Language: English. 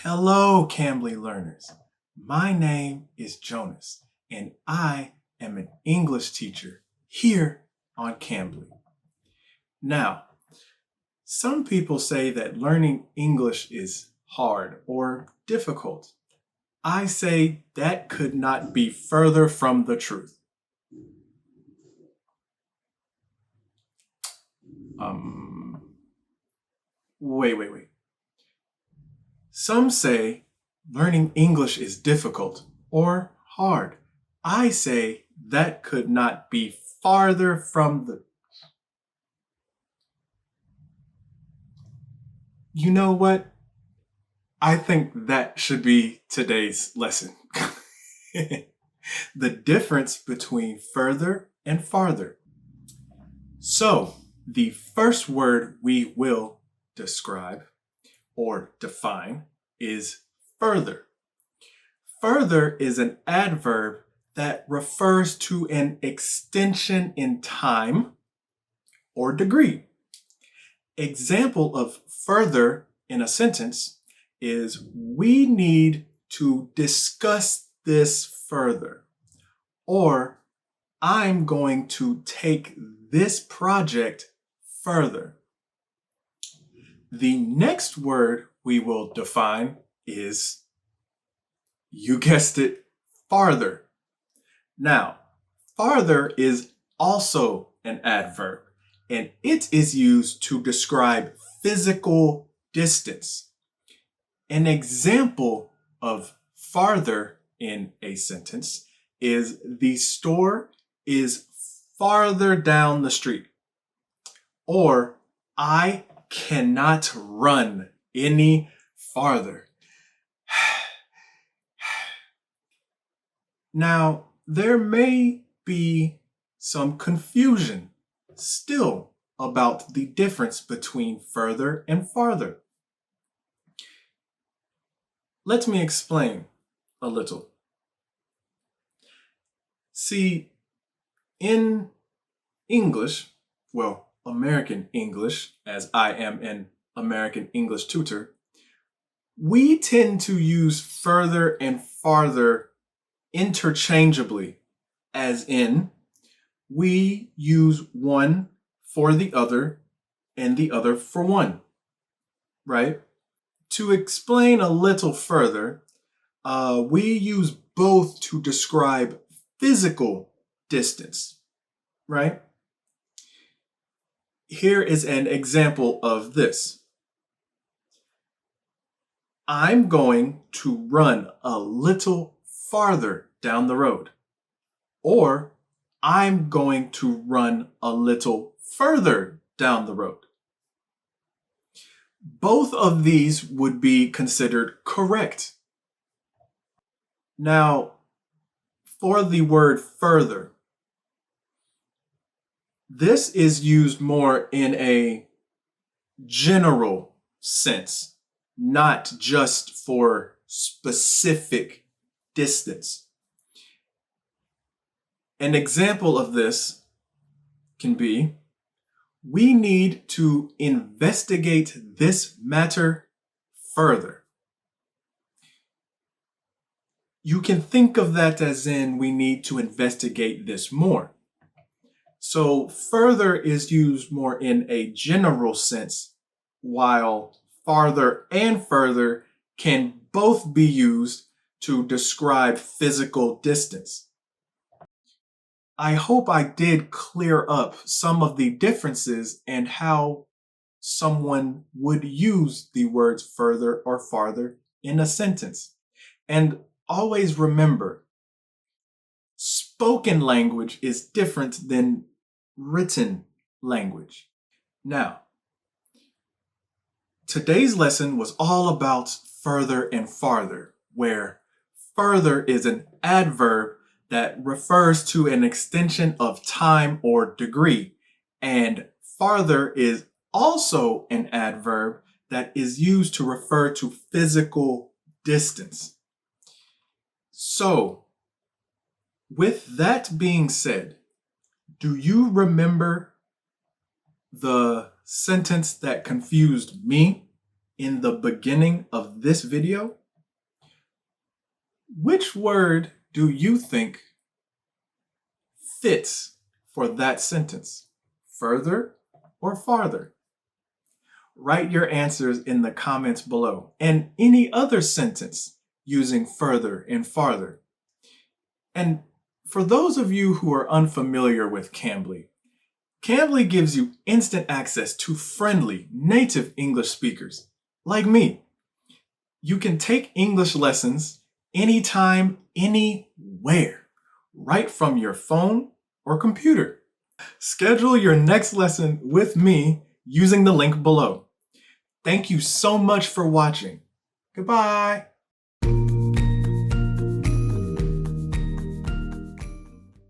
Hello, Cambly learners. My name is Jonas, and I am an English teacher here on Cambly. Now, some people say that learning English is hard or difficult. I say that could not be further from the truth. Um, wait. Some say learning English is difficult or hard. I say that could not be farther from the. You know what? I think that should be today's lesson. The difference between further and farther. So, the first word we will describe or define is further. Further is an adverb that refers to an extension in time or degree. Example of further in a sentence is we need to discuss this further, or I'm going to take this project further. The next word we will define is, you guessed it, farther. Now, farther is also an adverb, and it is used to describe physical distance. An example of farther in a sentence is the store is farther down the street, or I cannot run any farther. Now, there may be some confusion still about the difference between further and farther. Let me explain a little. See, in English, well, American English, as I am an American English tutor, we tend to use further and farther interchangeably, as in, we use one for the other and the other for one, right? To explain a little further, we use both to describe physical distance, right? Here is an example of this. I'm going to run a little farther down the road, or I'm going to run a little further down the road. Both of these would be considered correct. Now, for the word further, this is used more in a general sense, not just for specific distance. An example of this can be, we need to investigate this matter further. You can think of that as in, we need to investigate this more. So further is used more in a general sense, while farther and further can both be used to describe physical distance. I hope I did clear up some of the differences and how someone would use the words further or farther in a sentence. And always remember, spoken language is different than written language. Now, today's lesson was all about further and farther, where further is an adverb that refers to an extension of time or degree, and farther is also an adverb that is used to refer to physical distance. So, with that being said, do you remember the sentence that confused me? in the beginning of this video, which word do you think fits for that sentence? Further or farther? Write your answers in the comments below, and any other sentence using further and farther. And for those of you who are unfamiliar with Cambly, Cambly gives you instant access to friendly native English speakers like me. You can take English lessons anytime, anywhere, right from your phone or computer. Schedule your next lesson with me using the link below. Thank you so much for watching. Goodbye.